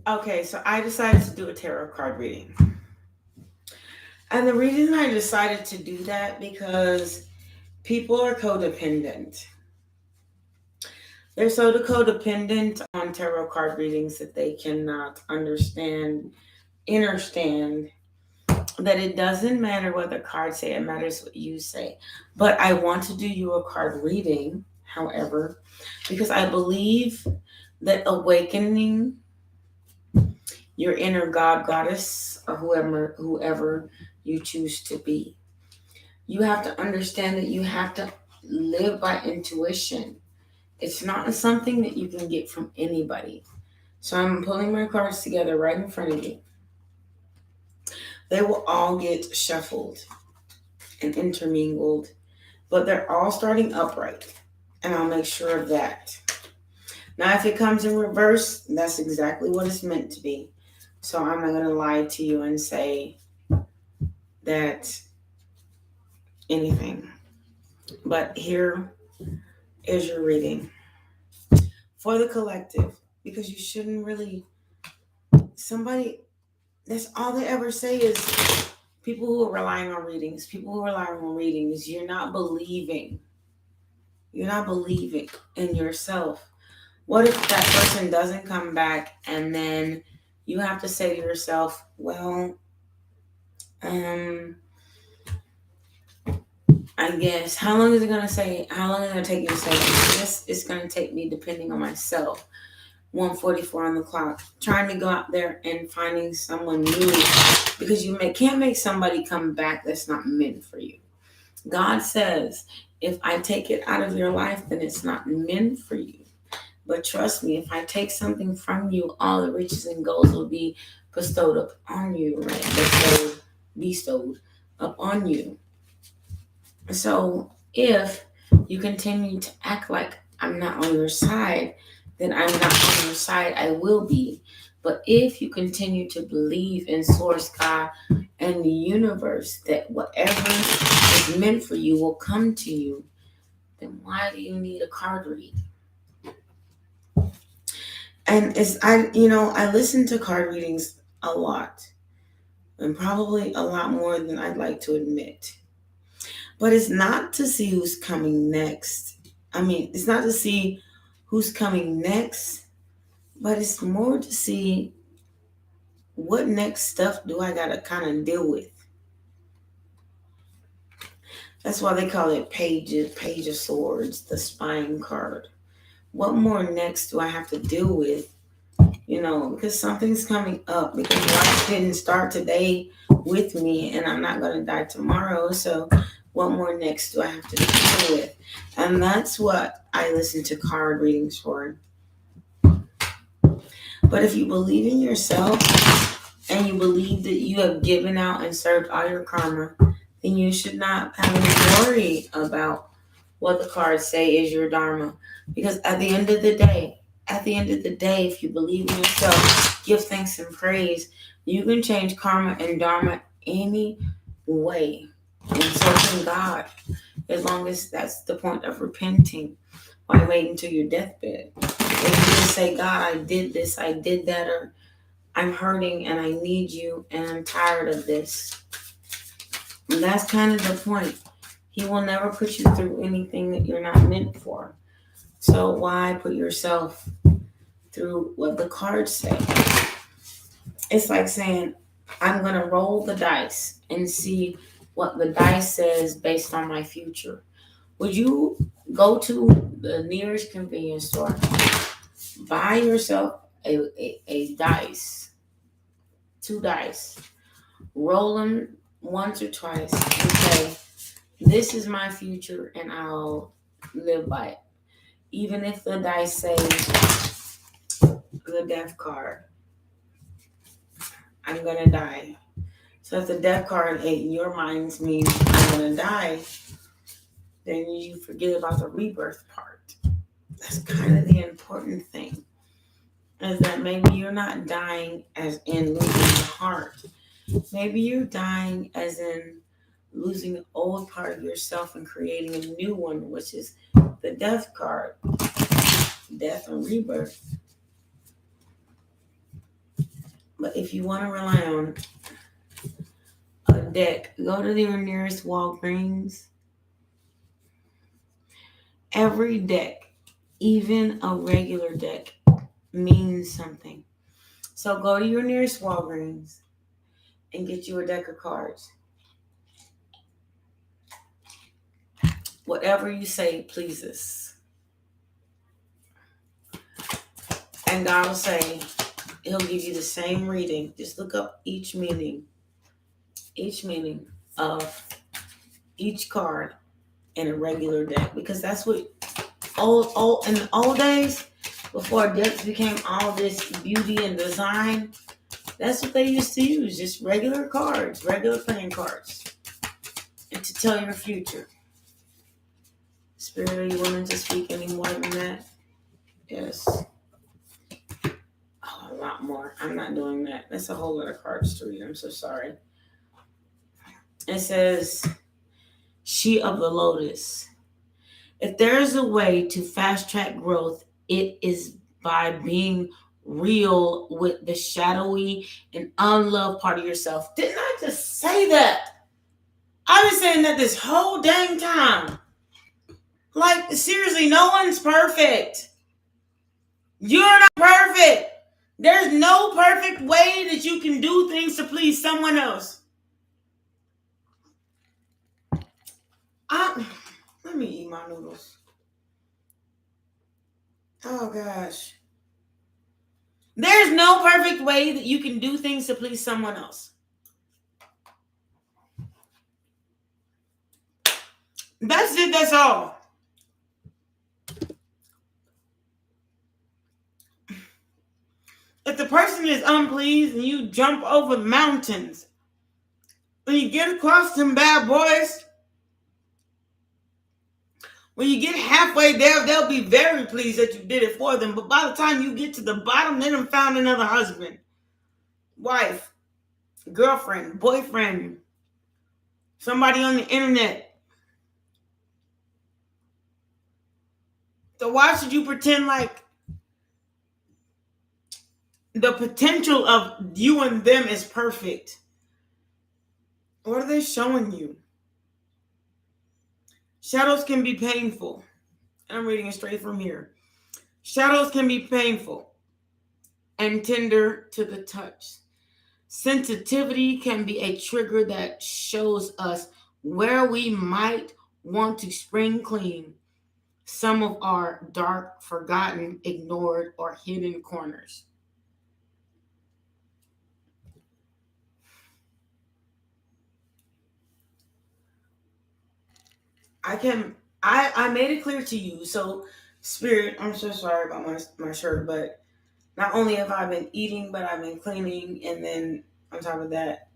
Okay, so I decided to do a tarot card reading. And the reason I decided to do that because people are codependent. They're so codependent on tarot card readings that they cannot understand that it doesn't matter what the cards say, it matters what you say. But I want to do you a card reading, however, because I believe that awakening your inner god, goddess, or whoever you choose to be, you have to understand that you have to live by intuition. It's not something that you can get from anybody. So I'm pulling my cards together right in front of you. They will all get shuffled and intermingled, but they're all starting upright. And I'll make sure of that. Now, if it comes in reverse, that's exactly what it's meant to be. So I'm not going to lie to you and say that anything. But here is your reading for the collective, because you shouldn't really, somebody, that's all they ever say is people who are relying on readings, you're not believing. You're not believing in yourself. What if that person doesn't come back and then you have to say to yourself, well, um, I guess, how long is it going to say? How long is it going to take you to say? I guess it's going to take me, depending on myself, 1:44 on the clock, trying to go out there and finding someone new, because can't make somebody come back that's not meant for you. God says, if I take it out of your life, then it's not meant for you. But trust me, if I take something from you, all the riches and gold will be bestowed upon you, right? Bestowed upon you. So if you continue to act like I'm not on your side, then I'm not on your side, I will be. But if you continue to believe in Source, God, and the universe, that whatever is meant for you will come to you, then why do you need a card read? And I listen to card readings a lot, and probably a lot more than I'd like to admit. But it's not to see who's coming next. It's not to see who's coming next, but it's more to see what next stuff do I gotta kind of deal with. That's why they call it Page of Swords, the spine card. What more next do I have to deal with? Because something's coming up, because life didn't start today with me and I'm not going to die tomorrow. So what more next do I have to deal with? And that's what I listen to card readings for. But if you believe in yourself and you believe that you have given out and served all your karma, then you should not have any worry about what the cards say is your dharma. Because at the end of the day, if you believe in yourself, give thanks and praise, you can change karma and dharma any way. And so can God, as long as that's the point of repenting. Why wait until your deathbed? If you just say, God, I did this, I did that, or I'm hurting and I need you and I'm tired of this. And that's kind of the point. He will never put you through anything that you're not meant for. So why put yourself through what the cards say? It's like saying, I'm going to roll the dice and see what the dice says based on my future. Would you go to the nearest convenience store, buy yourself a dice, two dice, roll them once or twice, and say, this is my future and I'll live by it? Even if the dice say the death card, I'm gonna die. So if the death card in your mind means I'm gonna die, then you forget about the rebirth part. That's kind of the important thing. Is that maybe you're not dying as in losing the heart. Maybe you're dying as in losing the old part of yourself and creating a new one, which is the death card, death and rebirth. But if you want to rely on a deck, go to your nearest Walgreens. Every deck, even a regular deck, means something. So go to your nearest Walgreens and get you a deck of cards. Whatever you say pleases. And God will say, He'll give you the same reading. Just look up each meaning of each card in a regular deck. Because that's what in the old days, before decks became all this beauty and design, that's what they used to use. Just regular cards, regular playing cards. And to tell your future. Spirit, are you willing to speak any more than that? Yes. Oh, a lot more. I'm not doing that. That's a whole lot of cards to read. I'm so sorry. It says, She of the Lotus. If there is a way to fast track growth, it is by being real with the shadowy and unloved part of yourself. Didn't I just say that? I've been saying that this whole dang time. Like, seriously, no one's perfect. You're not perfect. There's no perfect way that you can do things to please someone else. Let me eat my noodles. Oh, gosh. There's no perfect way that you can do things to please someone else. That's it. That's all. If the person is unpleased and you jump over mountains, when you get across them bad boys, when you get halfway there, they'll be very pleased that you did it for them. But by the time you get to the bottom, they done found another husband, wife, girlfriend, boyfriend, somebody on the internet. So why should you pretend like the potential of you and them is perfect? What are they showing you? Shadows can be painful. I'm reading it straight from here. Shadows can be painful and tender to the touch. Sensitivity can be a trigger that shows us where we might want to spring clean some of our dark, forgotten, ignored, or hidden corners. I made it clear to you. So, Spirit, I'm so sorry about my shirt, but not only have I been eating, but I've been cleaning, and then on top of that,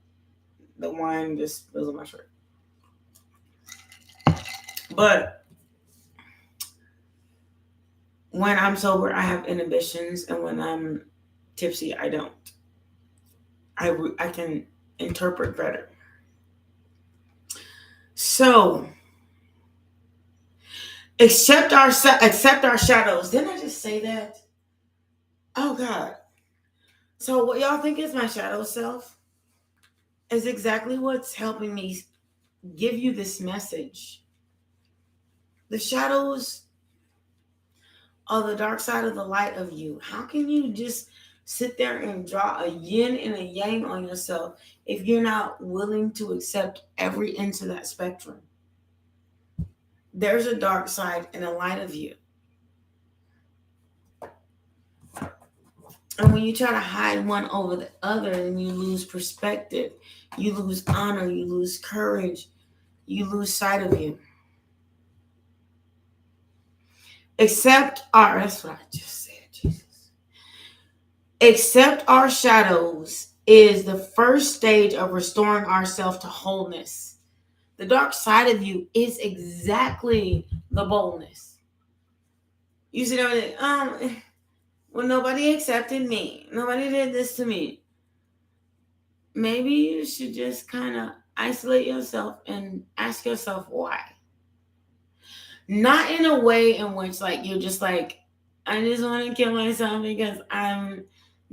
the wine just spills on my shirt. But when I'm sober, I have inhibitions, and when I'm tipsy, I don't. I can interpret better. So, accept our shadows. Didn't I just say that? Oh God. So what y'all think is my shadow self is exactly what's helping me give you this message. The shadows are the dark side of the light of you. How can you just sit there and draw a yin and a yang on yourself if you're not willing to accept every inch of that spectrum? There's a dark side and a light of you. And when you try to hide one over the other, then you lose perspective. You lose honor. You lose courage. You lose sight of you. That's what I just said, Jesus. Accept our shadows is the first stage of restoring ourselves to wholeness. The dark side of you is exactly the boldness. You see everything. Well, nobody accepted me. Nobody did this to me. Maybe you should just kind of isolate yourself and ask yourself why. Not in a way in which like you're just like, I just want to kill myself because I'm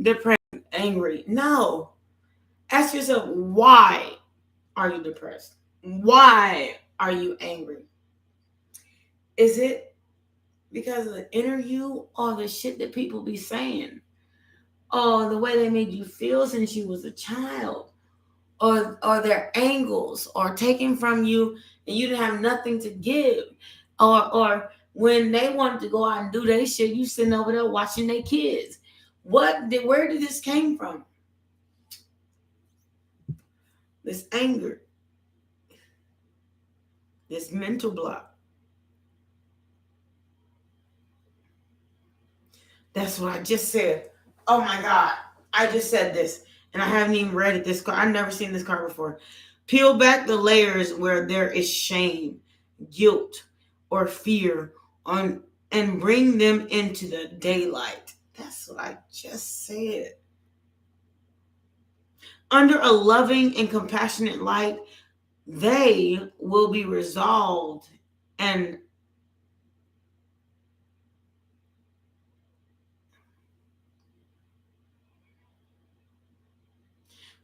depressed angry. No. Ask yourself, why are you depressed? Why are you angry? Is it because of the inner you or the shit that people be saying? Or the way they made you feel since you was a child? Or their angles or taken from you and you didn't have nothing to give? Or when they wanted to go out and do their shit, you sitting over there watching their kids. Where did this came from? This anger, this mental block. That's what I just said. Oh my God. I just said this and I haven't even read it. This card, I've never seen this card before. Peel back the layers where there is shame, guilt, or fear and bring them into the daylight. That's what I just said. Under a loving and compassionate light, they will be resolved and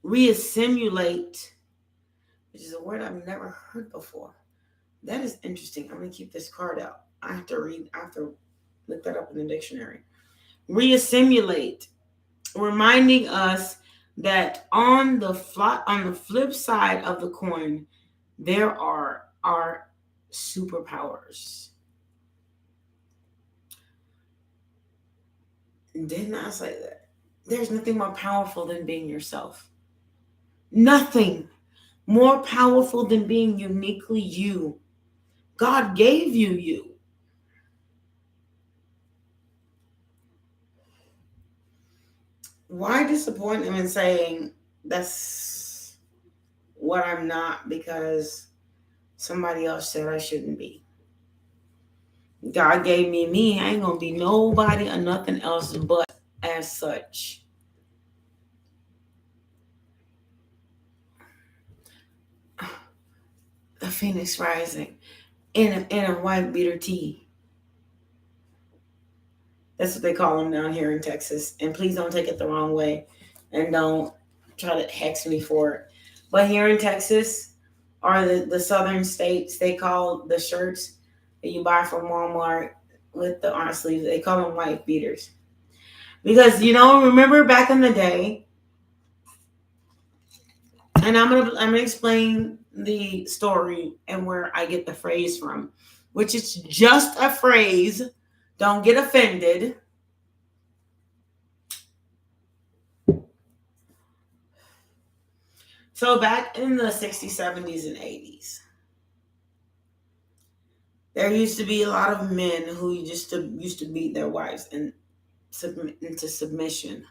reassimilate, which is a word I've never heard before. That is interesting. I'm going to keep this card out. I have to look that up in the dictionary. Reassimilate, reminding us that on the flip side of the coin, there are our superpowers. Didn't I say that? There's nothing more powerful than being yourself. Nothing more powerful than being uniquely you. God gave you. Why disappoint them in saying that's what I'm not because somebody else said I shouldn't be? God gave me me. I ain't gonna be nobody or nothing else but as such. The Phoenix rising in a white beater tee. That's what they call them down here in Texas. And please don't take it the wrong way and don't try to hex me for it. But here in Texas or the southern states, they call the shirts that you buy from Walmart with the arm sleeves, they call them white beaters. Because, remember back in the day, and I'm gonna explain the story and where I get the phrase from, which is just a phrase. Don't get offended. So back in the 60s, 70s, and 80s, there used to be a lot of men who used to beat their wives and submit into submission.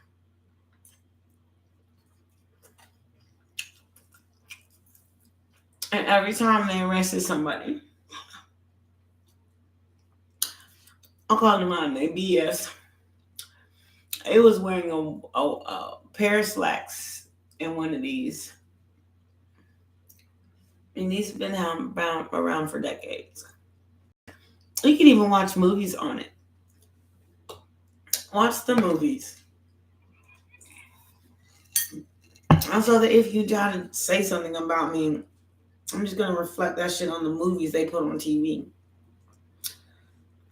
And every time they arrested somebody, I called them out, they BS. It was wearing a pair of slacks in one of these. And these have been around for decades. You can even watch movies on it. Watch the movies. Also, that if you try to say something about me, I'm just going to reflect that shit on the movies they put on TV.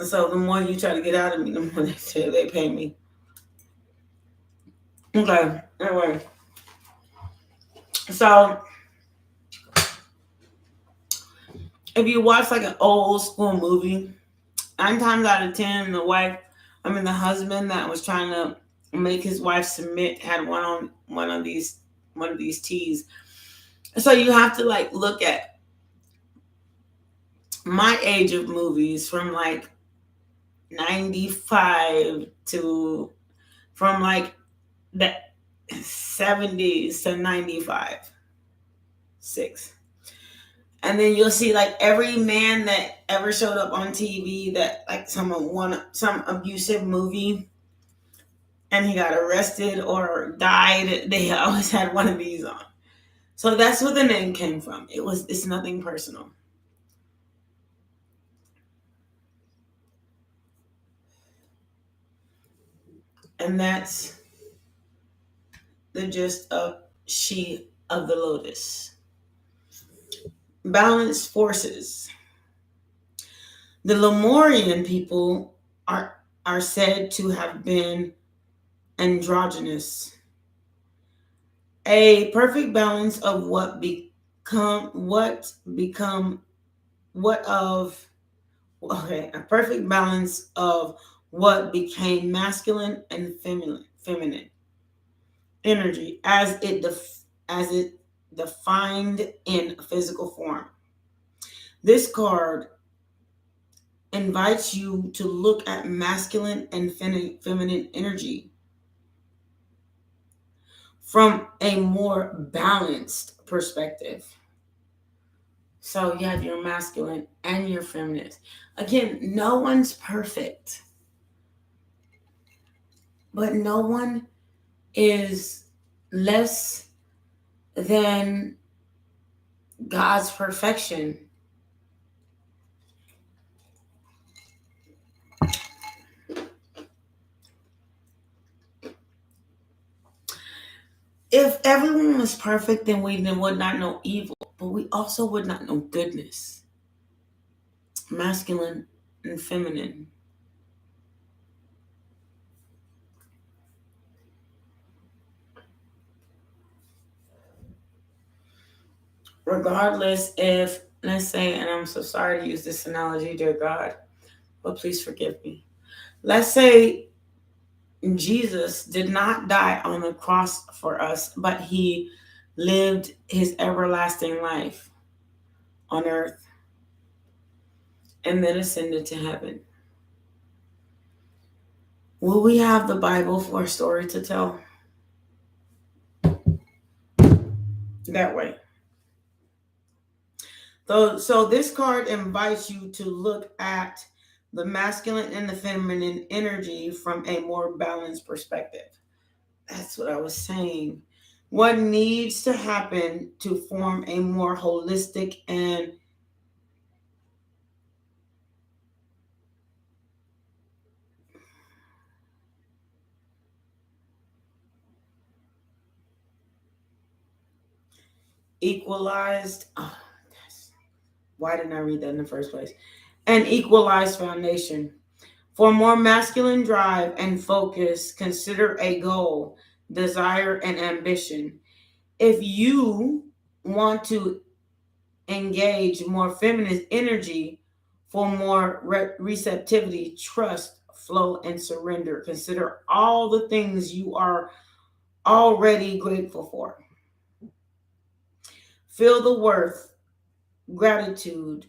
So the more you try to get out of me, the more they pay me. Okay, anyway. So, if you watch like an old school movie, 9 times out of 10, the husband that was trying to make his wife submit had one of these teas. So you have to like look at my age of movies from like 95 to from like the 70s to 95, 6. And then you'll see like every man that ever showed up on TV that like some abusive movie and he got arrested or died, they always had one of these on. So that's where the name came from. It's nothing personal. And that's the gist of she of the lotus. Balanced forces. The Lemurian people are said to have been androgynous, a perfect balance of a perfect balance of what became masculine and feminine energy as it defined in physical form. This card invites you to look at masculine and feminine energy from a more balanced perspective. So you have your masculine and your feminine. Again, no one's perfect, but no one is less than God's perfection. If everyone was perfect, then we would not know evil, but we also would not know goodness. Masculine and feminine. Regardless if, let's say, and I'm so sorry to use this analogy, dear God, but please forgive me. Let's say Jesus did not die on the cross for us, but he lived his everlasting life on earth and then ascended to heaven. Will we have the Bible for a story to tell? That way. So this card invites you to look at the masculine and the feminine energy from a more balanced perspective. That's what I was saying. What needs to happen to form a more holistic and equalized, why didn't I read that in the first place? An equalized foundation. For more masculine drive and focus, consider a goal, desire, and ambition. If you want to engage more feminine energy for more receptivity, trust, flow, and surrender, consider all the things you are already grateful for. Feel the worth, gratitude,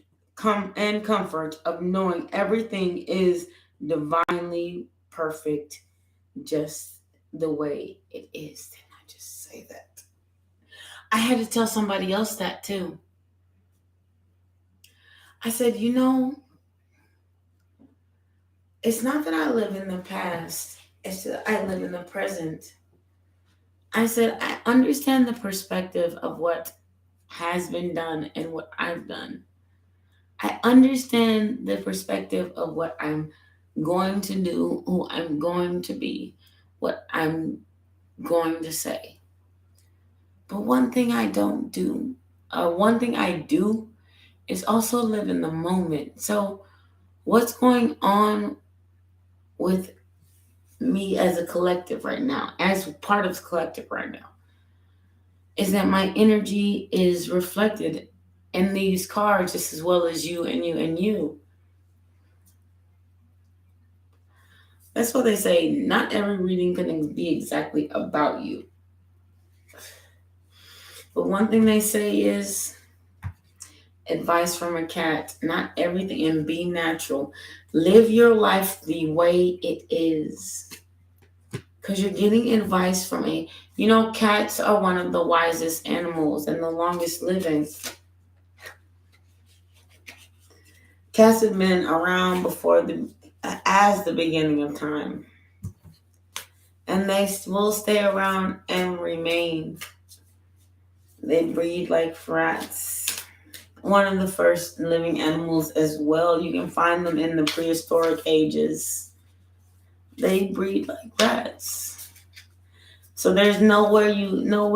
and comfort of knowing everything is divinely perfect just the way it is. Didn't I just say that? I had to tell somebody else that too. I said, it's not that I live in the past, it's that I live in the present. I said, I understand the perspective of what has been done and what I've done. I understand the perspective of what I'm going to do, who I'm going to be, what I'm going to say. But one thing I do is also live in the moment. So what's going on with me as a collective right now, as part of the collective right now, is that my energy is reflected in these cards just as well as you and you and you. That's what they say. Not every reading can be exactly about you. But one thing they say is advice from a cat, not everything, and be natural. Live your life the way it is. Because you're getting advice from cats are one of the wisest animals and the longest living. Cats have been around as the beginning of time. And they will stay around and remain. They breed like rats. One of the first living animals as well. You can find them in the prehistoric ages. They breed like rats. So there's no way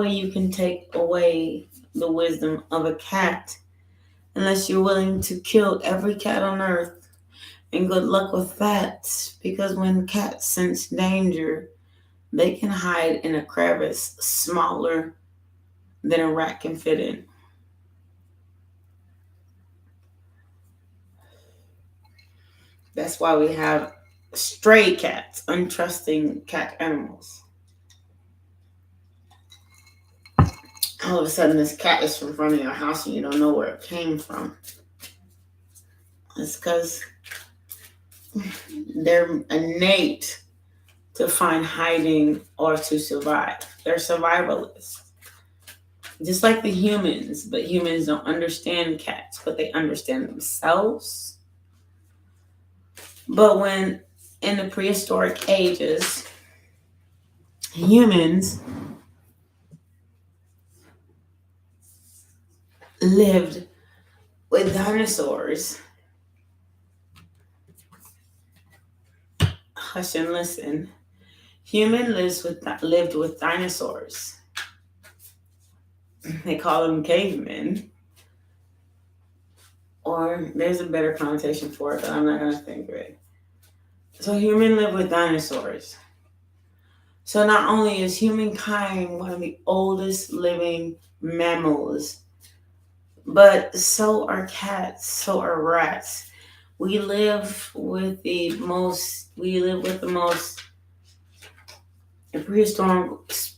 you can take away the wisdom of a cat unless you're willing to kill every cat on earth. And good luck with that, because when cats sense danger, they can hide in a crevice smaller than a rat can fit in. That's why we have stray cats, untrusting cat animals. All of a sudden, this cat is in front of your house and you don't know where it came from. It's because they're innate to find hiding or to survive. They're survivalists. Just like the humans, but humans don't understand cats, but they understand themselves. But when in the prehistoric ages, humans lived with dinosaurs. Hush and listen. Lived with dinosaurs. They call them cavemen. Or there's a better connotation for it, but I'm not going to think of it. So humans live with dinosaurs. So not only is humankind one of the oldest living mammals, but so are cats, so are rats. We live with the most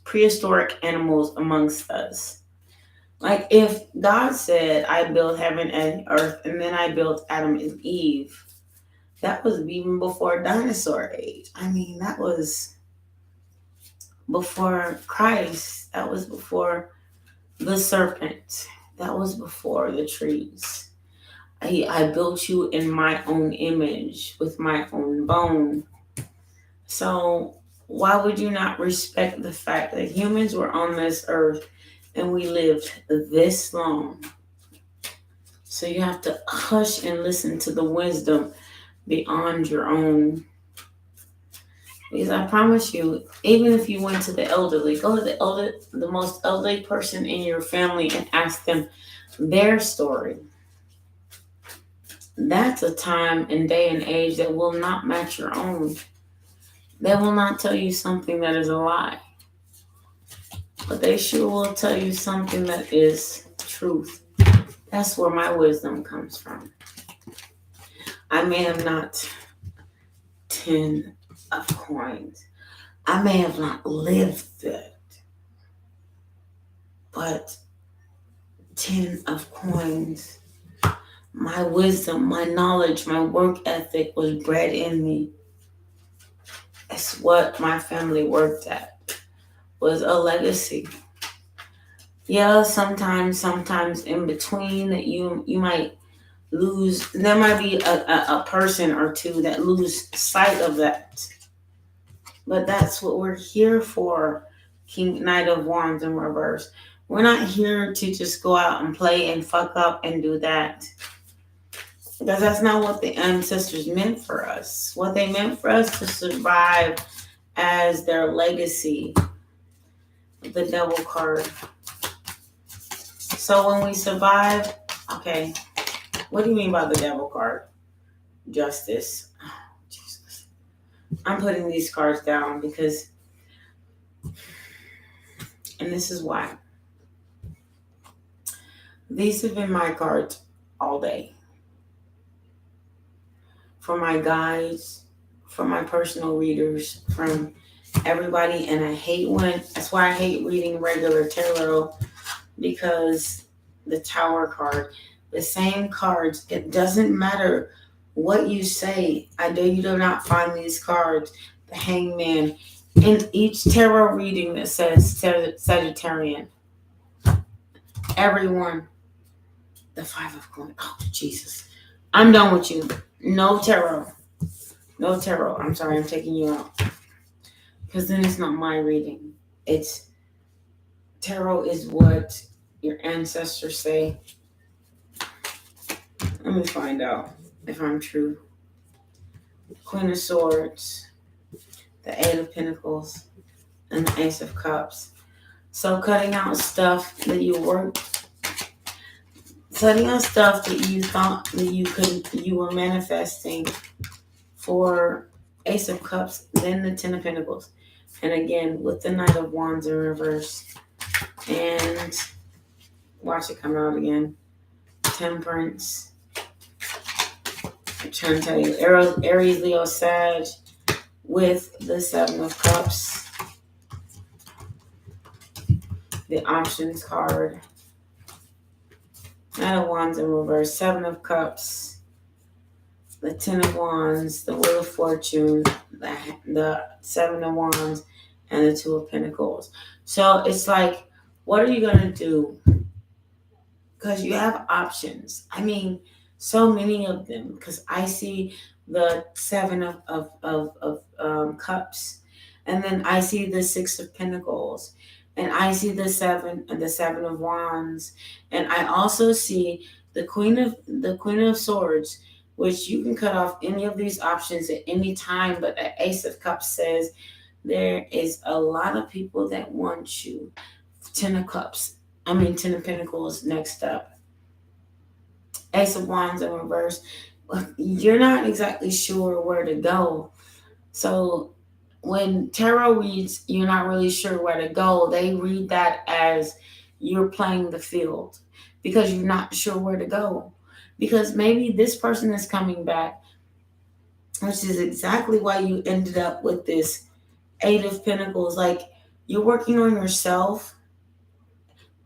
prehistoric animals amongst us. Like if God said, I built heaven and earth, and then I built Adam and Eve, that was even before dinosaur age. I mean, that was before Christ. That was before the serpent. That was before the trees. I built you in my own image with my own bone. So why would you not respect the fact that humans were on this earth and we lived this long? So you have to hush and listen to the wisdom beyond your own. Because I promise you, even if you went to the elderly, go to the most elderly person in your family and ask them their story. That's a time and day and age that will not match your own. They will not tell you something that is a lie. But they sure will tell you something that is truth. That's where my wisdom comes from. I may have not 10 of coins. I may have not lived it. But 10 of coins. My wisdom, my knowledge, my work ethic was bred in me. It's what my family worked at. Was a legacy. Yeah, sometimes in between that you might lose. There might be a person or two that lose sight of that. But that's what we're here for. Knight of Wands in reverse. We're not here to just go out and play and fuck up and do that. Because that's not what the ancestors meant for us. What they meant for us to survive as their legacy. The Devil card. So when we survive, okay, what do you mean by the Devil card? Justice. Oh, Jesus. I'm putting these cards down because, and this is why. These have been my cards all day. For my guides, for my personal readers, from everybody. And that's why I hate reading regular tarot, because the Tower card, the same cards, it doesn't matter what you say. I know you do not find these cards, the Hangman, in each tarot reading that says Sagittarian. Everyone. The Five of Coins. Oh, Jesus. I'm done with you. No tarot. No tarot. I'm sorry, I'm taking you out. Because then it's not my reading. It's tarot is what your ancestors say. Let me find out if I'm true. Queen of Swords, the Eight of Pentacles, and the Ace of Cups. So cutting out stuff that you thought that you were manifesting for Ace of Cups, then the Ten of Pentacles. And again, with the Knight of Wands in reverse. And watch it come out again. Temperance. I'm trying to tell you, Aries, Leo, Sag, with the Seven of Cups. The options card. Knight of Wands in reverse. Seven of Cups. The Ten of Wands. The Wheel of Fortune. The Seven of Wands. And the Two of Pentacles. So it's like, what are you going to do? Because you have options. I mean, so many of them. Because I see the Seven of Cups. And then I see the Six of Pentacles. And I see the Seven of Wands. And I also see the Queen of Swords, which you can cut off any of these options at any time. But the Ace of Cups says there is a lot of people that want you. Ten of Pentacles next up. Ace of Wands in reverse. You're not exactly sure where to go. So when tarot reads, you're not really sure where to go. They read that as you're playing the field because you're not sure where to go. Because maybe this person is coming back, which is exactly why you ended up with this Eight of Pentacles. Like, you're working on yourself.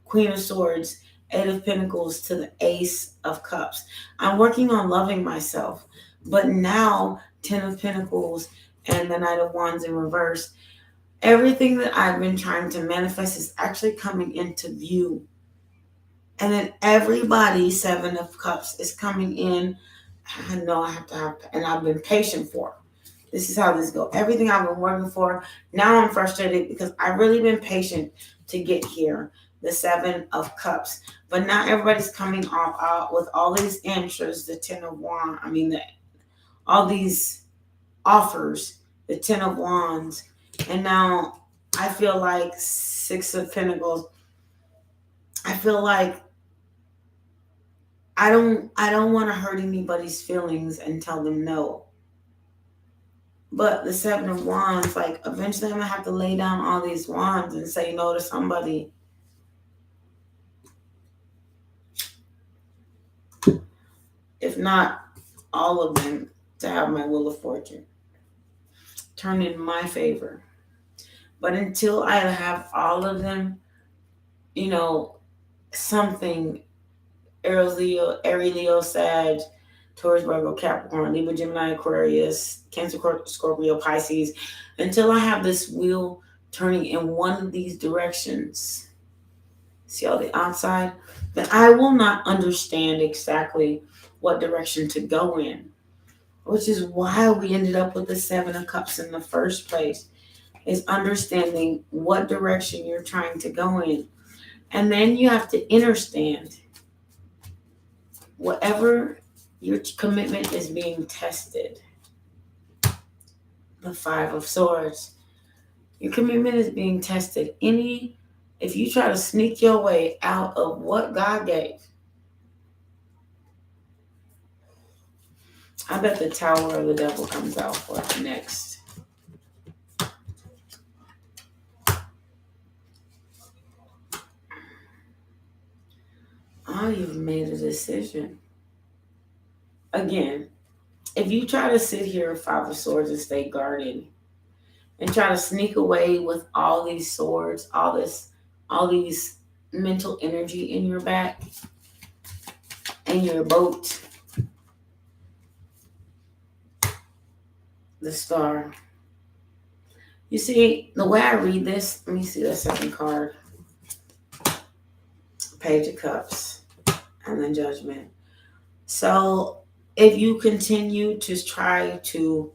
Queen of Swords, Eight of Pentacles to the Ace of Cups. I'm working on loving myself. But now, Ten of Pentacles and the Knight of Wands in reverse. Everything that I've been trying to manifest is actually coming into view. And then everybody, Seven of Cups, is coming in. I know I have to have, and I've been patient for. This is how this goes. Everything I've been working for, now I'm frustrated because I've really been patient to get here. The Seven of Cups. But now everybody's coming out with all these answers. The Ten of Wands. All these offers. The Ten of Wands. And now I feel like Six of Pentacles. I feel like I don't want to hurt anybody's feelings and tell them no. But the Seven of Wands, like, eventually I'm going to have to lay down all these wands and say no to somebody. If not all of them, to have my Wheel of Fortune turn in my favor. But until I have all of them, something, Aries, Leo, Sag, Taurus, Virgo, Capricorn, Libra, Gemini, Aquarius, Cancer, Scorpio, Pisces, until I have this wheel turning in one of these directions, see all the outside, then I will not understand exactly what direction to go in, which is why we ended up with the Seven of Cups in the first place, is understanding what direction you're trying to go in. And then you have to understand whatever your commitment is being tested. The Five of Swords. Your commitment is being tested. If you try to sneak your way out of what God gave, I bet the Tower of the Devil comes out for it next. Oh, you've made a decision. Again, if you try to sit here, Five of Swords, and stay guarded, and try to sneak away with all these swords, all these mental energy in your back and your boat, the Star. You see, the way I read this, let me see the second card. Page of Cups and then Judgment. So if you continue to try to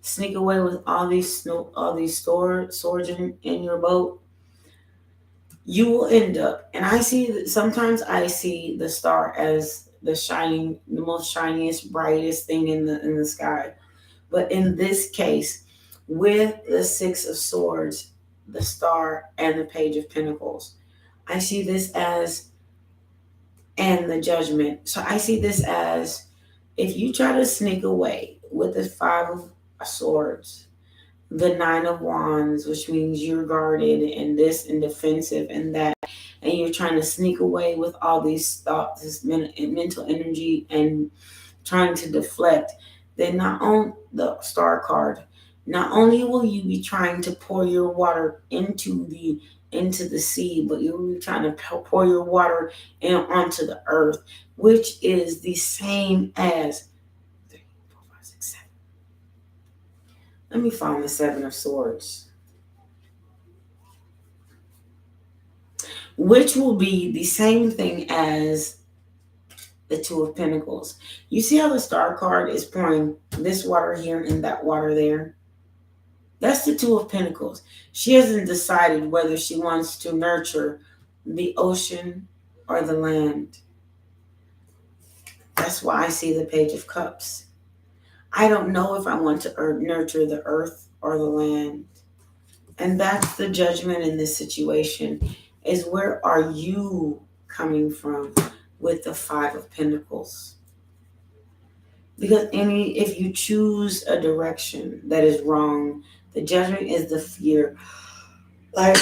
sneak away with all these swords in your boat, you will end up, and sometimes I see the Star as the most shiniest, brightest thing in the sky. But in this case, with the Six of Swords, the Star, and the Page of Pentacles. I see this as, and the Judgment. So I see this as, if you try to sneak away with the Five of Swords, the Nine of Wands, which means you're guarded and this and defensive and that, and you're trying to sneak away with all these thoughts, this mental energy, and trying to deflect, then not on the Star card, not only will you be trying to pour your water into the sea, but you'll be trying to pour your water onto the earth, which is the same as 3, 4, 5, 6, 7. Let me find the Seven of Swords, which will be the same thing as the Two of Pentacles. You see how the Star card is pouring this water here and that water there? That's the Two of Pentacles. She hasn't decided whether she wants to nurture the ocean or the land. That's why I see the Page of Cups. I don't know if I want to nurture the earth or the land. And that's the Judgment in this situation, is where are you coming from with the Five of Pentacles? Because if you choose a direction that is wrong, the Judgment is the fear. Like,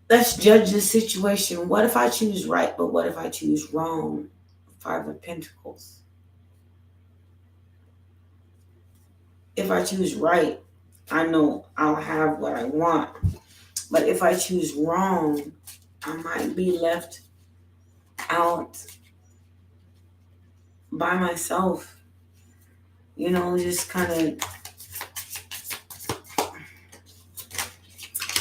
let's judge the situation. What if I choose right, but what if I choose wrong? Five of Pentacles. If I choose right, I know I'll have what I want. But if I choose wrong, I might be left out by myself. Just kind of,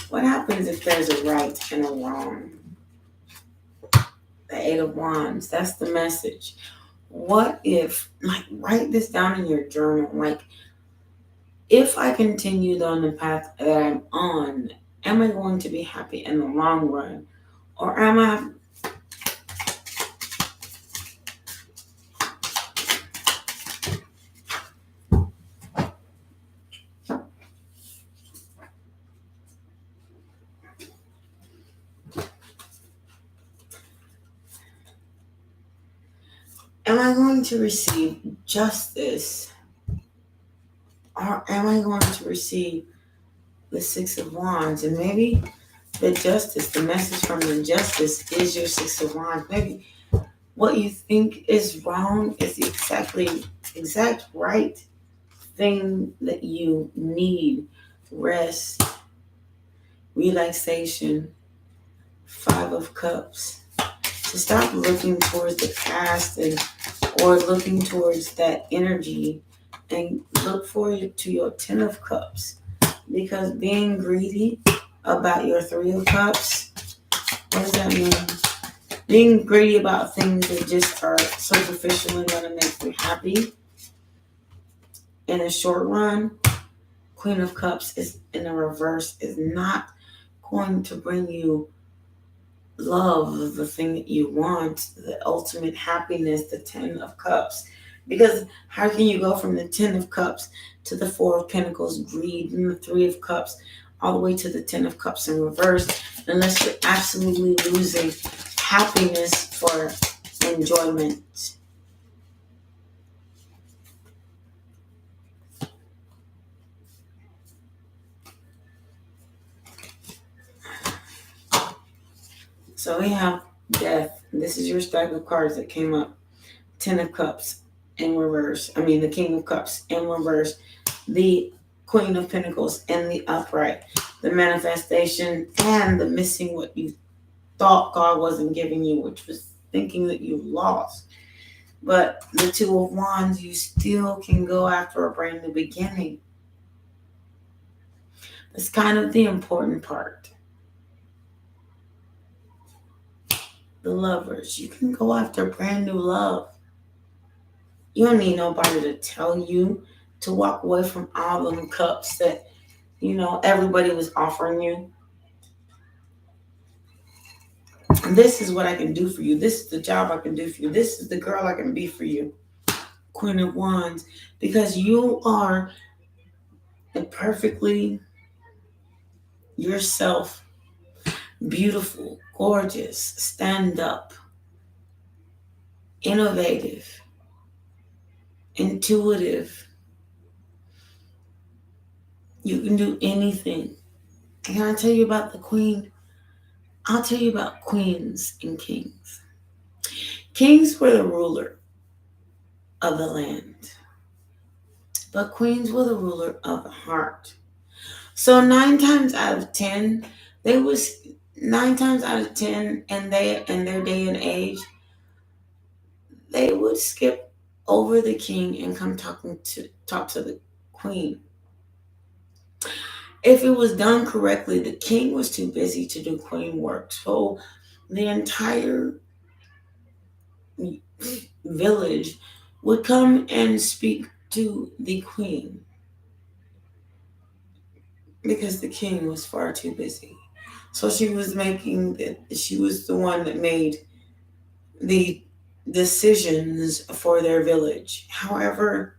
what happens if there's a right and a wrong? The Eight of Wands, that's the message. What if, write this down in your journal, if I continue on the path that I'm on, am I going to be happy in the long run? Or am I going to receive justice? Or am I going to receive the Six of Wands? And maybe the justice, the message from the justice is your Six of Wands. Maybe what you think is wrong is the exact right thing that you need. Rest, relaxation, Five of Cups. To stop looking towards the past or looking towards that energy, and look forward to your Ten of Cups. Because being greedy about your Three of Cups, what does that mean? Being greedy about things that just are superficially going to make you happy in the short run. Queen of Cups is in the reverse, is not going to bring you love, the thing that you want, the ultimate happiness, the Ten of Cups. Because how can you go from the Ten of Cups to the Four of Pentacles, greed, and the Three of Cups, all the way to the Ten of Cups in reverse, unless you're absolutely losing happiness for enjoyment? So we have Death. This is your stack of cards that came up. Ten of Cups in reverse. The King of Cups in reverse. The Queen of Pentacles in the upright. The manifestation and the missing what you thought God wasn't giving you, which was thinking that you lost. But the Two of Wands, you still can go after a brand new beginning. That's kind of the important part. The Lovers, you can go after brand new love. You don't need nobody to tell you to walk away from all them cups that, everybody was offering you. And this is what I can do for you. This is the job I can do for you. This is the girl I can be for you. Queen of Wands. Because you are a perfectly yourself beautiful, gorgeous, stand up, innovative, intuitive. You can do anything. Can I tell you about the queen? I'll tell you about queens and kings. Kings were the ruler of the land, but queens were the ruler of the heart. So 9 times out of 10, they was 9 times out of 10, and they in their day and age, they would skip over the king and come talk to the queen. If it was done correctly, the king was too busy to do queen work. So the entire village would come and speak to the queen because the king was far too busy. So she was the one that made the decisions for their village. However,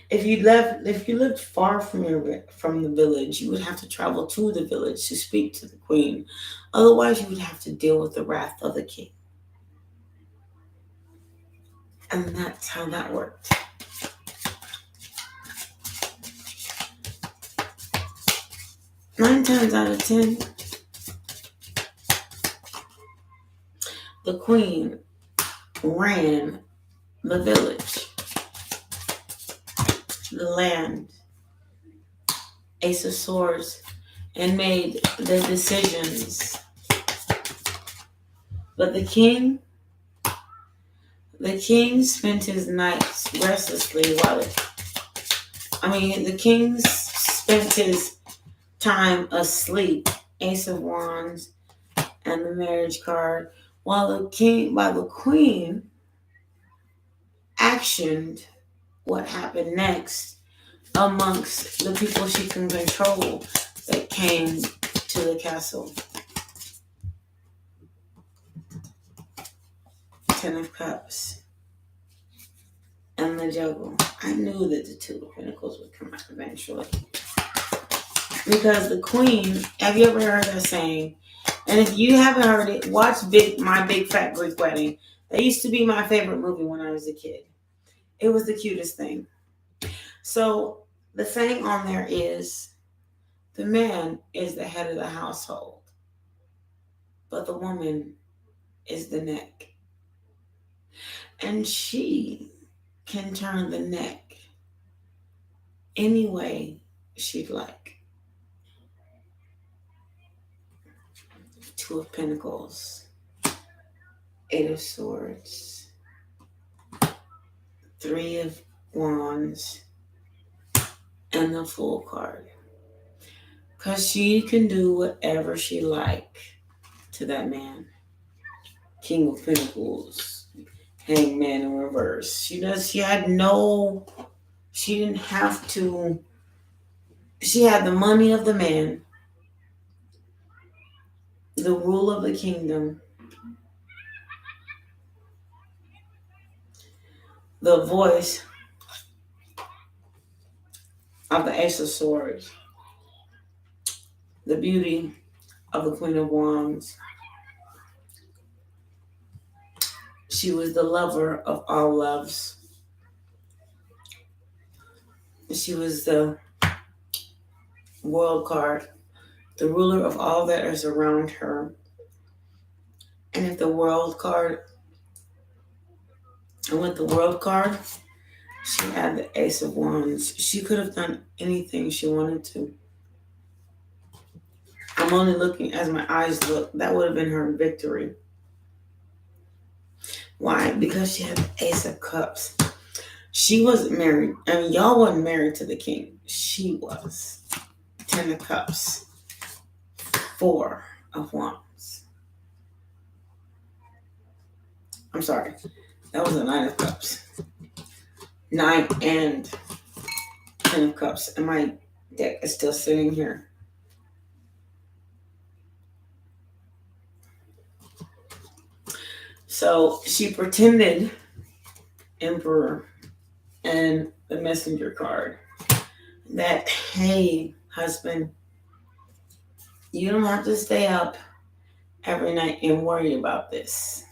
if you lived far from the village, you would have to travel to the village to speak to the queen. Otherwise, you would have to deal with the wrath of the king. And that's how that worked. Nine times out of 10, the queen ran the village, the land, Ace of Swords, and made the decisions. But the king spent his nights restlessly the king spent his time asleep, Ace of Wands and the marriage card, while the queen actioned what happened next amongst the people she can control that came to the castle. 10 of Cups and the Juggle. I knew that the Two of Pentacles would come out eventually. Because the queen, have you ever heard that saying? And if you haven't heard it, watch My Big Fat Greek Wedding. That used to be my favorite movie when I was a kid. It was the cutest thing. So the saying on there is, the man is the head of the household, but the woman is the neck. And she can turn the neck any way she'd like. Two of Pentacles, Eight of Swords, Three of Wands, and the Fool card. Because she can do whatever she like to that man. King of Pentacles, Hangman in reverse. She didn't have to. She had the money of the man, the rule of the kingdom, the voice of the Ace of Swords, the beauty of the Queen of Wands. She was the lover of all loves. She was the World card, the ruler of all that is around her. And if the World card, and with the World card, she had the Ace of Wands. She could have done anything she wanted to. I'm only looking as my eyes look. That would have been her victory. Why? Because she had the Ace of Cups. She wasn't married. Y'all wasn't married to the king. She was. 10 of Cups. 4 of Wands. I'm sorry. That was a 9 of Cups. 9 and 10 of Cups. And my deck is still sitting here. So she pretended Emperor and the Messenger card that, hey, Husband, you don't have to stay up every night and worry about this.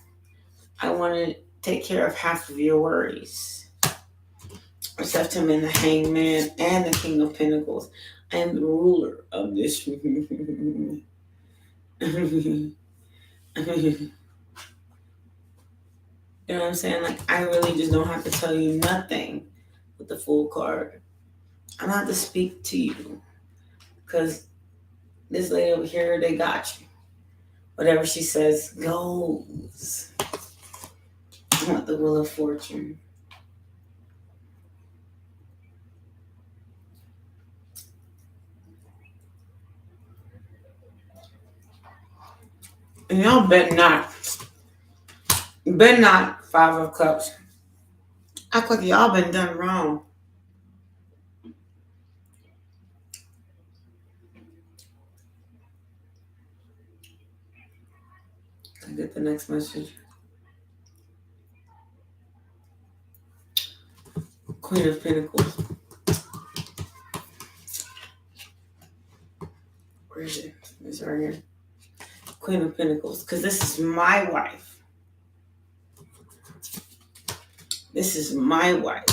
I want to take care of half of your worries. Except him in the Hangman and the King of Pentacles. I am the ruler of this. You know what I'm saying? Like, I really just don't have to tell you nothing with the Fool card. I don't have to speak to you. Because this lady over here, they got you. Whatever she says goes. I want the Wheel of Fortune. And y'all bet not. Bet not, Five of Cups. Act like y'all been done wrong. I get the next message. Queen of Pentacles. Where is it? It's right here. Queen of Pentacles. Because this is my wife. This is my wife.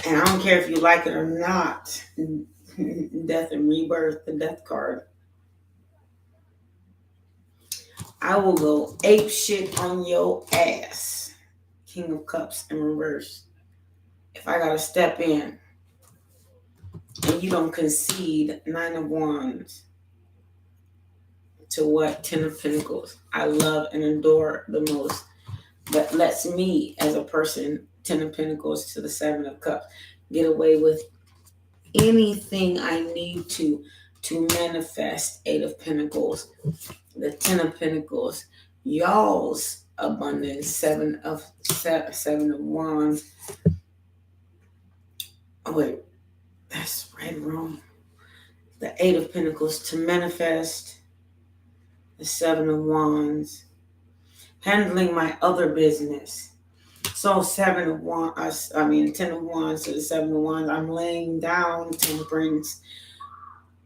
And I don't care if you like it or not. Death and rebirth, the death card. I will go ape shit on your ass. King of Cups in reverse. If I gotta step in and you don't concede, Nine of Wands to what? Ten of Pentacles. I love and adore the most. But lets me as a person, Ten of Pentacles to the Seven of Cups, get away with anything I need to manifest. Eight of Pentacles, the Ten of Pentacles, y'all's abundance. Seven of Wands. Oh wait, that's right, wrong. The Eight of Pentacles to manifest. The Seven of Wands, handling my other business. So Ten of Wands to the Seven of Wands. I'm laying down temperance,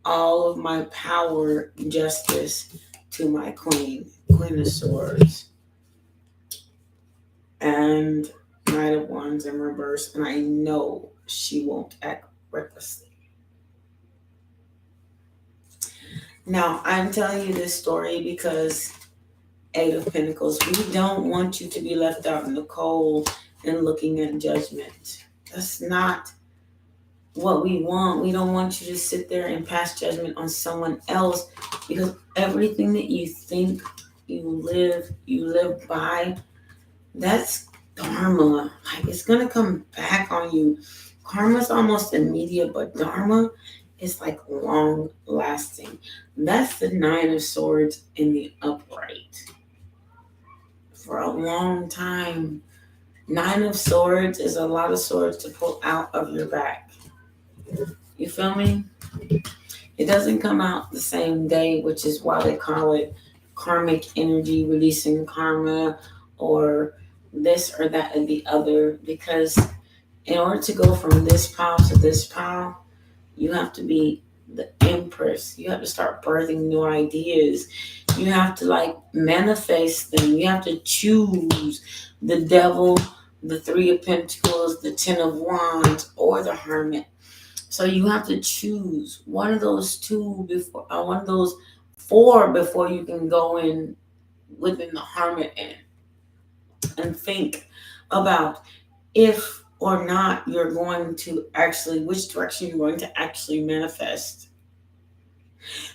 all of my power, justice to my Queen of Swords, and Knight of Wands in reverse. And I know she won't act recklessly. Now, I'm telling you this story because Eight of Pentacles, we don't want you to be left out in the cold and looking at judgment. That's not what we want. We don't want you to sit there and pass judgment on someone else, because everything that you think you live by, that's dharma. Like, it's going to come back on you. Karma's almost immediate, but dharma is like long lasting. That's the Nine of Swords in the upright. For a long time, Nine of Swords is a lot of swords to pull out of your back. You feel me? It doesn't come out the same day, which is why they call it karmic energy, releasing karma, or this or that and the other. Because in order to go from this pile to this pile, you have to be the empress. You have to start birthing new ideas. You have to manifest them. You have to choose the Devil, the Three of Pentacles, the Ten of Wands, or the Hermit. So you have to choose one of those one of those four before you can go in within the Hermit and think about if or not you're going to which direction you're going to actually manifest.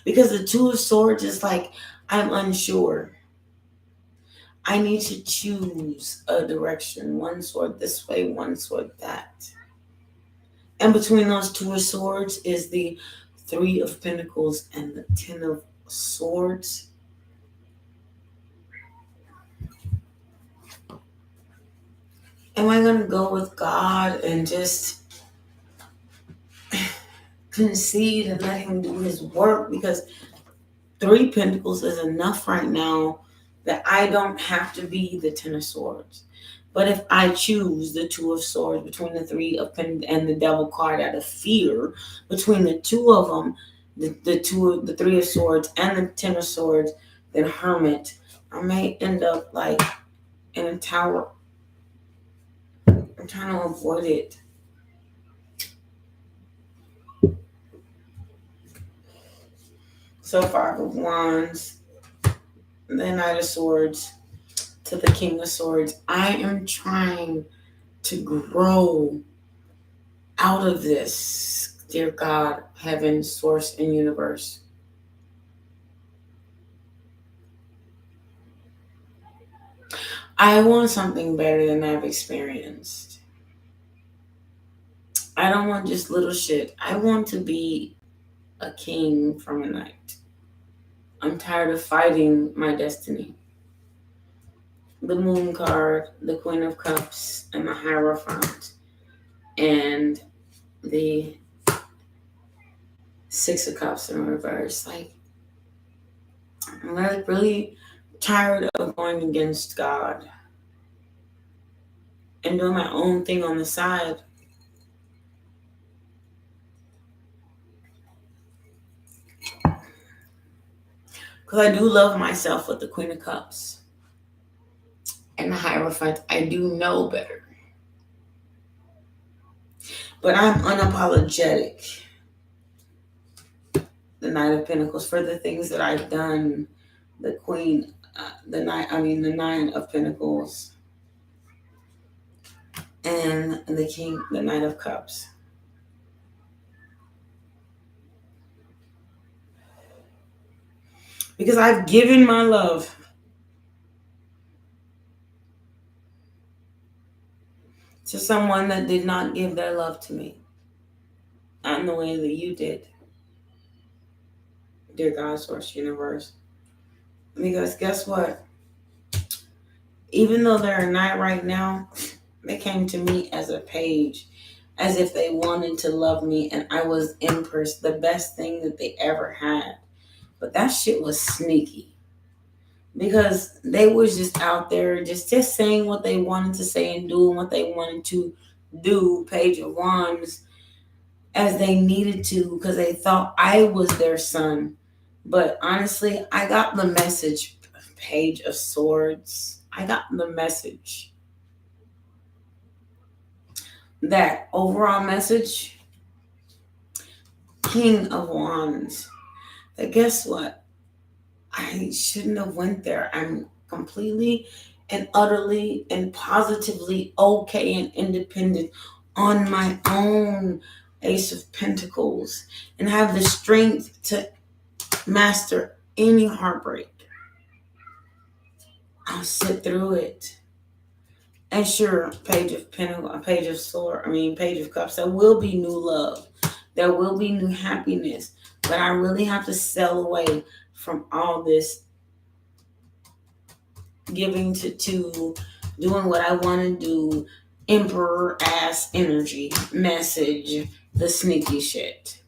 Because the Two of Swords is like, I'm unsure. I need to choose a direction. One sword this way, one sword that. And between those Two of Swords is the Three of Pentacles and the Ten of Swords. Am I going to go with God and just concede and let him do his work? Because Three Pentacles is enough right now that I don't have to be the Ten of Swords. But if I choose the Two of Swords between the Three of Pentacles and the Devil card out of fear, between the two of them, the Three of Swords and the Ten of Swords, then Hermit, I may end up like in a tower. I'm trying to avoid it. So Five of Wands, the Knight of Swords, to the King of Swords. I am trying to grow out of this, dear God, heaven, source, and universe. I want something better than I've experienced. I don't want just little shit. I want to be a king from a knight. I'm tired of fighting my destiny. The Moon card, the Queen of Cups, and the Hierophant, and the Six of Cups in reverse. Like, I'm really tired of going against God and doing my own thing on the side. Because I do love myself with the Queen of Cups and the Hierophant. I do know better. But I'm unapologetic. The Knight of Pentacles, for the things that I've done. The Queen, the Nine of Pentacles. And the King, the Knight of Cups. Because I've given my love to someone that did not give their love to me. Not in the way that you did. Dear God, Source, Universe. Because guess what? Even though they're a knight right now, they came to me as a page, as if they wanted to love me, and I was Empress, the best thing that they ever had. But that shit was sneaky. Because they was just out there just saying what they wanted to say and doing what they wanted to do, Page of Wands, as they needed to, because they thought I was their son. But honestly, I got the message, Page of Swords. I got the message. That overall message, King of Wands. That guess what? I shouldn't have went there. I'm completely and utterly and positively okay and independent on my own. Ace of Pentacles, and have the strength to master any heartbreak. I'll sit through it. And sure, Page of Pentacles, Page of Cups, there will be new love. There will be new happiness. But I really have to sell away from all this giving to doing what I want to do, emperor ass energy, message, the sneaky shit.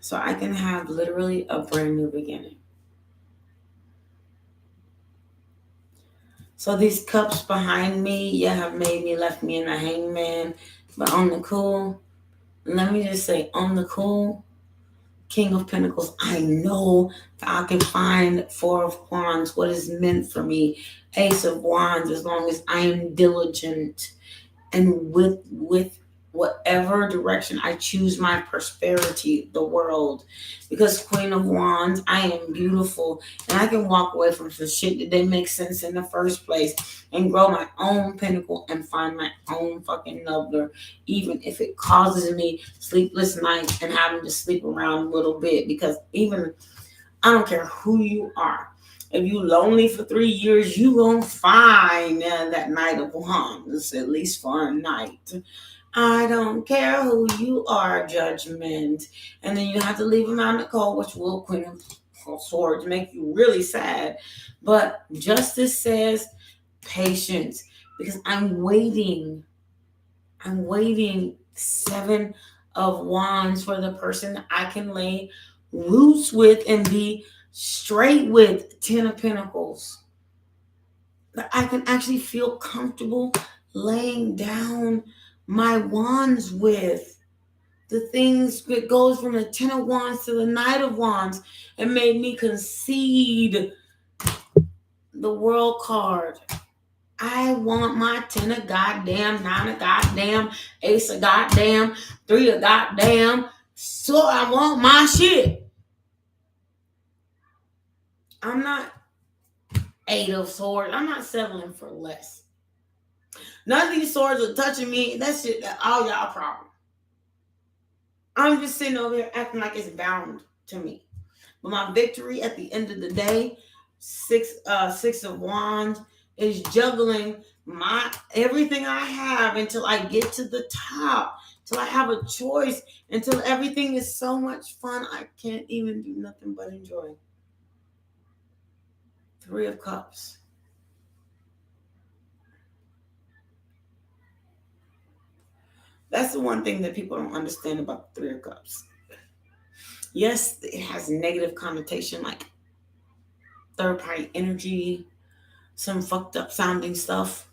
So I can have literally a brand new beginning. So these cups behind me, have left me in a hangman. But on the cool, let me just say, on the cool, King of Pentacles, I know that I can find Four of Wands, what is meant for me. Ace of Wands, as long as I am diligent and with whatever direction I choose my prosperity, the world. Because Queen of Wands, I am beautiful, and I can walk away from some shit that didn't make sense in the first place and grow my own pinnacle and find my own fucking nubbler, even if it causes me sleepless nights and having to sleep around a little bit. Because even, I don't care who you are, if you lonely for 3 years, you gonna find that Knight of Wands, at least for a night. I don't care who you are, Judgment. And then you have to leave them out in the cold, which will, Queen of Swords, make you really sad. But Justice says patience, because I'm waiting. Seven of Wands for the person I can lay roots with and be straight with. Ten of Pentacles. that I can actually feel comfortable laying down my wands with. The things that goes from the Ten of Wands to the Knight of Wands, and made me concede the World card. I want my 10 of goddamn, 9 of goddamn, Ace of goddamn, 3 of goddamn. So I want my shit. I'm not 8 of swords. I'm not settling for less. None of these swords are touching me. That shit, all y'all problem. I'm just sitting over here acting like it's bound to me. But my victory at the end of the day, six of wands, is juggling my everything I have until I get to the top, till I have a choice, until everything is so much fun I can't even do nothing but enjoy. 3 of Cups. That's the one thing that people don't understand about the 3 of Cups. Yes, it has negative connotation, like third party energy, some fucked up sounding stuff.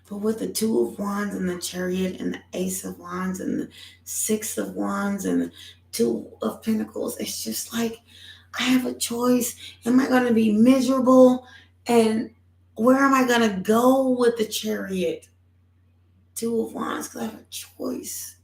But with the 2 of Wands and the Chariot and the Ace of Wands and the 6 of Wands and the 2 of Pentacles, it's just like I have a choice. Am I going to be miserable? And where am I going to go with the Chariot? 2 of Wands, because I have a choice.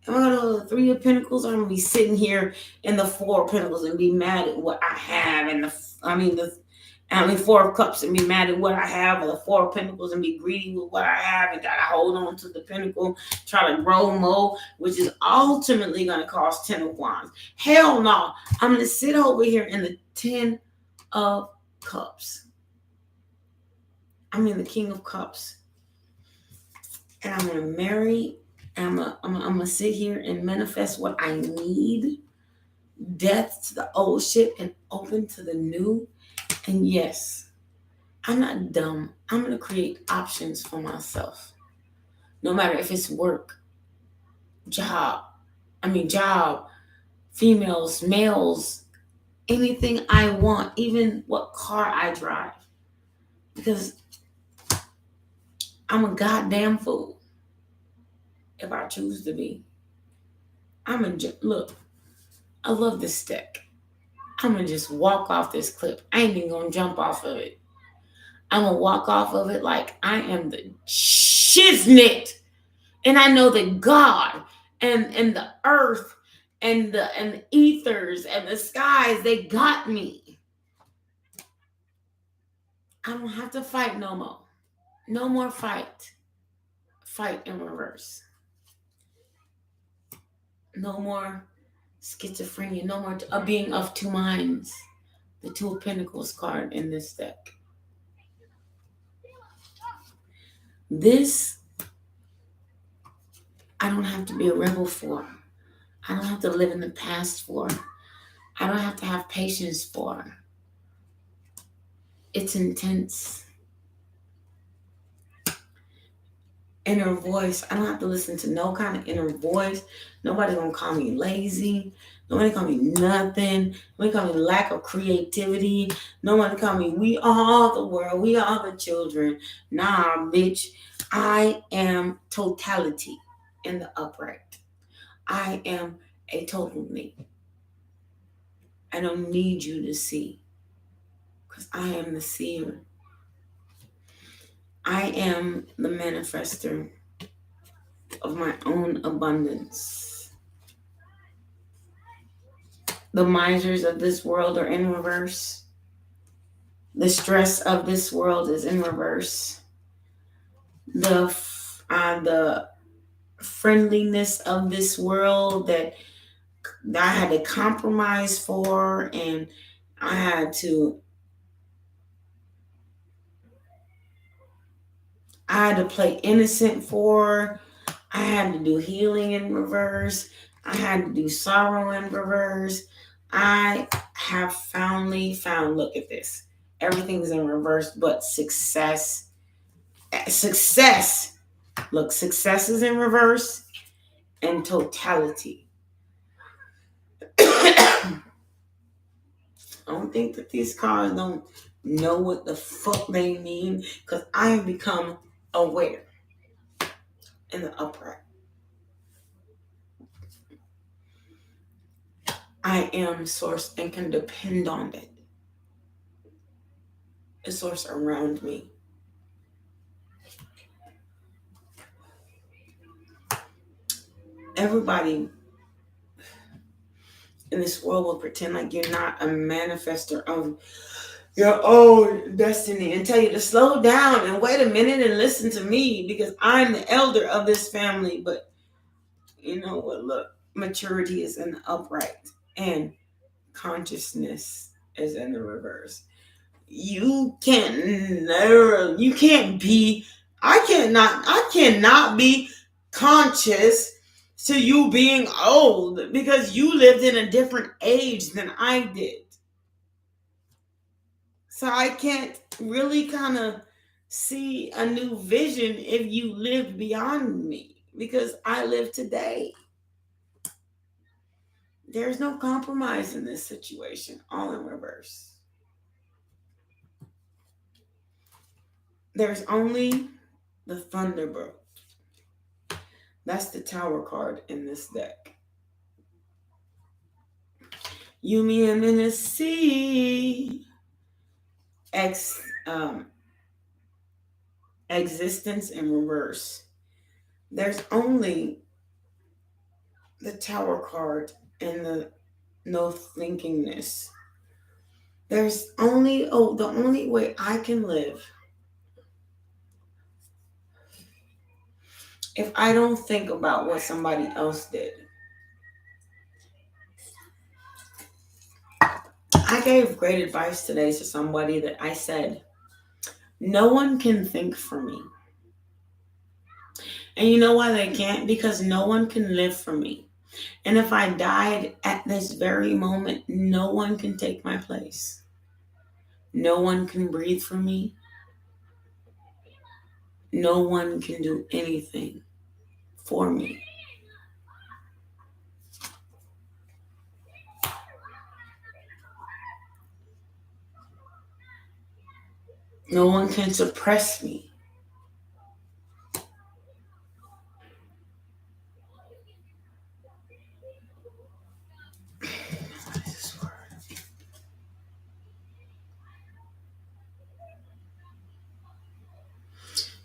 Am I going to go to the 3 of Pentacles, or am I going to be sitting here in the 4 of Pentacles and be mad at what I have? And the 4 of Cups and be mad at what I have, or the 4 of Pentacles and be greedy with what I have and gotta hold on to the Pentacle, try to grow more, which is ultimately gonna cause 10 of Wands. Hell no. I'm gonna sit over here in the 10 of Cups. I'm in the King of Cups. And I'm gonna marry, and I'm gonna sit here and manifest what I need. Death to the old shit and open to the new. And yes, I'm not dumb. I'm going to create options for myself. No matter if it's work, job, females, males, anything I want, even what car I drive. Because I'm a goddamn fool if I choose to be. Look, I love this deck. I'm going to just walk off this cliff. I ain't even going to jump off of it. I'm going to walk off of it like I am the shiznit. And I know that God and the earth and the ethers and the skies, they got me. I don't have to fight no more. No more fight. Fight in reverse. No more schizophrenia. No more a being of two minds. The 2 of Pentacles card in this deck. This, I don't have to be a rebel for. I don't have to live in the past for. I don't have to have patience for. It's intense. Inner voice. I don't have to listen to no kind of inner voice. Nobody's gonna call me lazy. Nobody call me nothing. Nobody call me lack of creativity. Nobody call me we are the world. We are the children. Nah, bitch. I am totality in the upright. I am a total me. I don't need you to see, because I am the seer. I am the manifester of my own abundance. The misers of this world are in reverse. The stress of this world is in reverse. The friendliness of this world that I had to compromise for, and I had to play innocent for. I had to do healing in reverse. I had to do sorrow in reverse. I have finally found, look at this. Everything's in reverse but success. Success. Look, success is in reverse and totality. Don't think that these cards don't know what the fuck they mean, because I have become aware in the upright. I am source and can depend on it. A source around me. Everybody in this world will pretend like you're not a manifester of your own destiny and tell you to slow down and wait a minute and listen to me because I'm the elder of this family. But you know what? Look, maturity is in the upright and consciousness is in the reverse. I cannot be conscious to you being old because you lived in a different age than I did. So I can't really kind of see a new vision if you lived beyond me because I live today. There's no compromise in this situation, all in reverse. There's only the Thunderbird. That's the Tower card in this deck. You, me, and in the sea. Existence in reverse. There's only the Tower card and the no thinkingness. There's only, the only way I can live if I don't think about what somebody else did. I gave great advice today to somebody that I said, no one can think for me. And you know why they can't? Because no one can live for me. And if I died at this very moment, no one can take my place. No one can breathe for me. No one can do anything for me. No one can suppress me.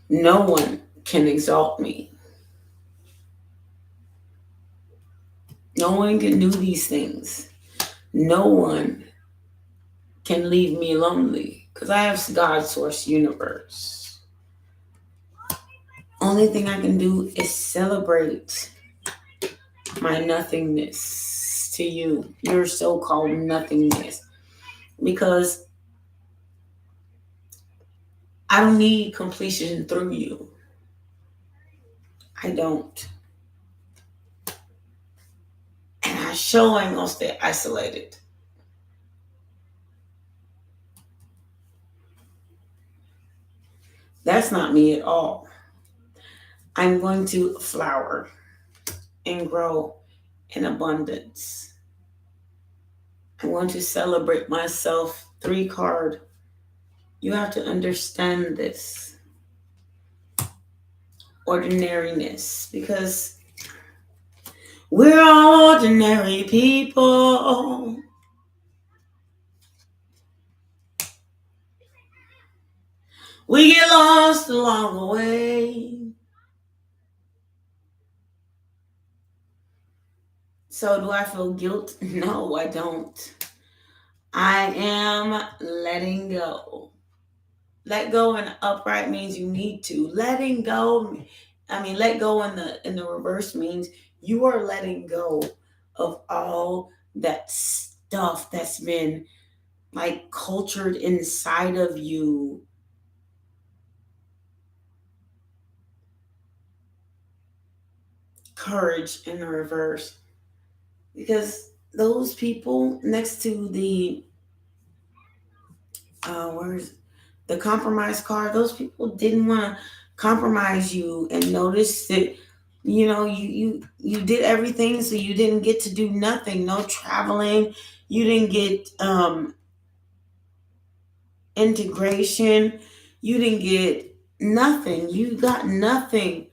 No one can exalt me. No one can do these things. No one can leave me lonely because I have God, source, universe. Only thing I can do is celebrate my nothingness to you, your so-called nothingness, because I don't need completion through you. I don't. And I sure ain't gonna stay isolated. That's not me at all. I'm going to flower and grow in abundance. I'm going to celebrate myself. 3 card. You have to understand this. Ordinariness. Because we're all ordinary people. We get lost along the way. So do I feel guilt? No, I don't. I am letting go. Let go in upright means you need to. Letting go, let go in the reverse means you are letting go of all that stuff that's been like cultured inside of you. Courage in the reverse. Because those people next to the the compromise card, those people didn't want to compromise you and notice that you did everything, so you didn't get to do nothing. No traveling. You didn't get integration. You didn't get nothing. You got nothing.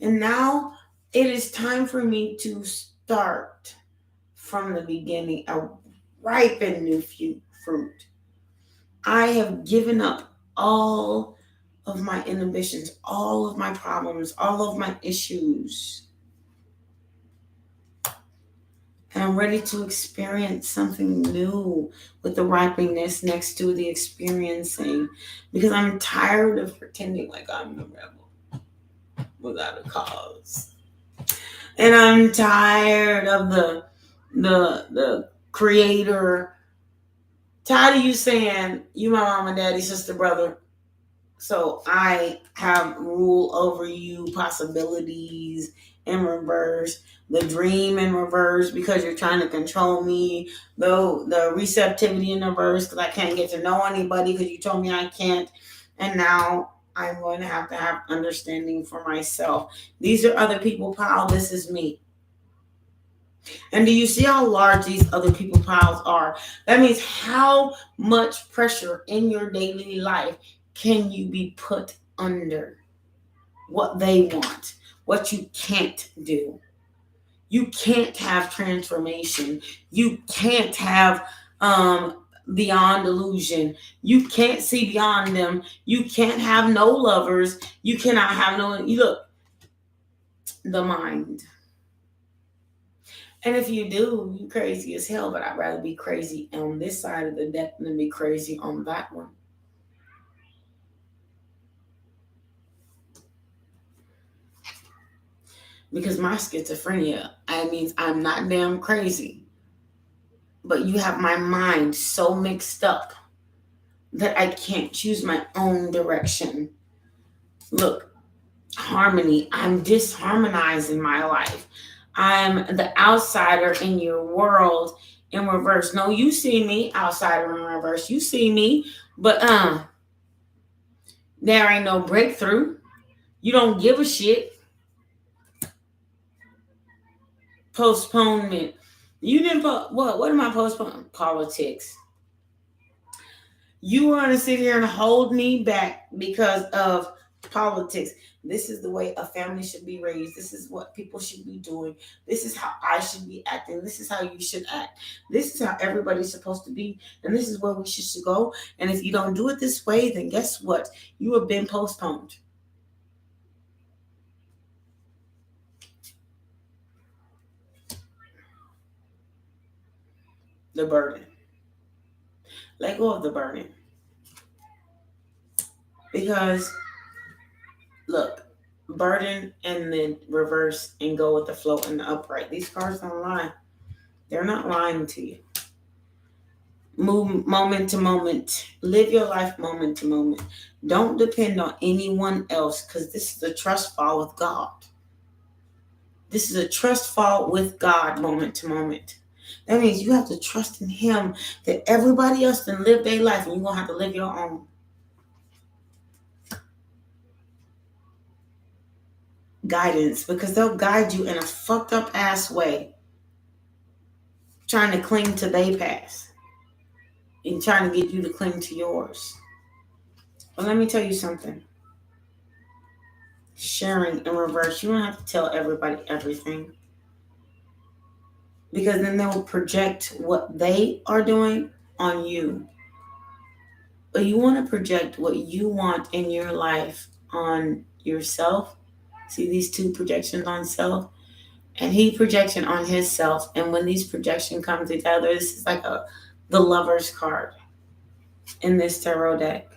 And now it is time for me to start from the beginning, a ripen new fruit. I have given up all of my inhibitions, all of my problems, all of my issues. And I'm ready to experience something new with the ripeness next to the experiencing. Because I'm tired of pretending like I'm the rebel without a cause. And I'm tired of the creator. Tired of you saying, you my mom and daddy, sister, brother. So I have rule over you, possibilities in reverse, the dream in reverse because you're trying to control me, though the receptivity in reverse because I can't get to know anybody because you told me I can't. And now I'm going to have understanding for myself. These are other people, pal. This is me. And do you see how large these other people piles are? That means how much pressure in your daily life can you be put under? What they want, what you can't do. You can't have transformation. You can't have beyond illusion. You can't see beyond them. You can't have no lovers. You cannot have no. You look, the mind. And if you do, you crazy as hell, but I'd rather be crazy on this side of the deck than be crazy on that one. Because my schizophrenia, means I'm not damn crazy. But you have my mind so mixed up that I can't choose my own direction. Look, harmony, I'm disharmonizing my life. I'm the outsider in your world in reverse. No, you see me, outsider in reverse. You see me, but there ain't no breakthrough. You don't give a shit. Postponement. You didn't what am I postponing? Politics. You want to sit here and hold me back because of politics. This is the way a family should be raised. This is what people should be doing. This is how I should be acting. This is how you should act. This is how everybody's supposed to be. And this is where we should go. And if you don't do it this way, then guess what? You have been postponed. The burden. Let go of the burden. Because, look, burden and then reverse and go with the flow and the upright. These cards don't lie. They're not lying to you. Move moment to moment. Live your life moment to moment. Don't depend on anyone else because this is a trust fall with God. This is a trust fall with God moment to moment. That means you have to trust in Him that everybody else can live their life and you're going to have to live your own. Guidance, because they'll guide you in a fucked up ass way, trying to cling to their past and trying to get you to cling to yours. But let me tell you something. Sharing in reverse, you don't have to tell everybody everything, because then they'll project what they are doing on you. But you want to project what you want in your life on yourself. See these two projections on self? And he projection on his self. And when these projections come together, this is like the Lover's card in this tarot deck.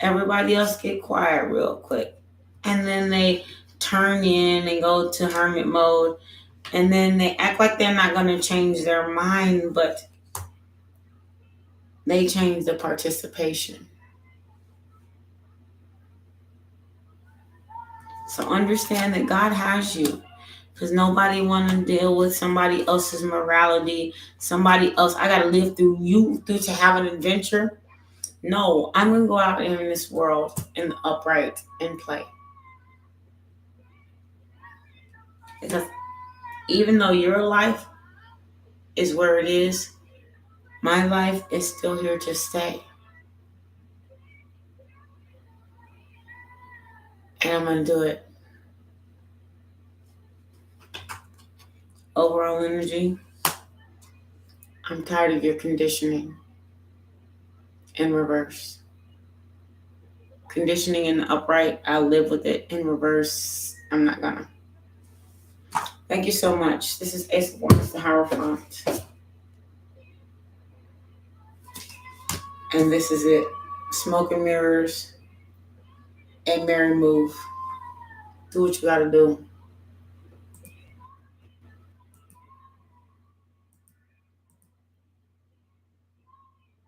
Everybody else get quiet real quick. And then they turn in and go to hermit mode. And then they act like they're not going to change their mind, but they change the participation. So understand that God has you. Because nobody want to deal with somebody else's morality. Somebody else, I got to live through you to have an adventure. No, I'm going to go out in this world in the upright and play. Because even though your life is where it is, my life is still here to stay. And I'm going to do it. Overall energy, I'm tired of your conditioning in reverse. Conditioning in the upright, I'll live with it. In reverse, I'm not gonna. Thank you so much. This is Ace of Wands, the Hierophant. And this is it. Smoke and mirrors. A merry move. Do what you gotta do.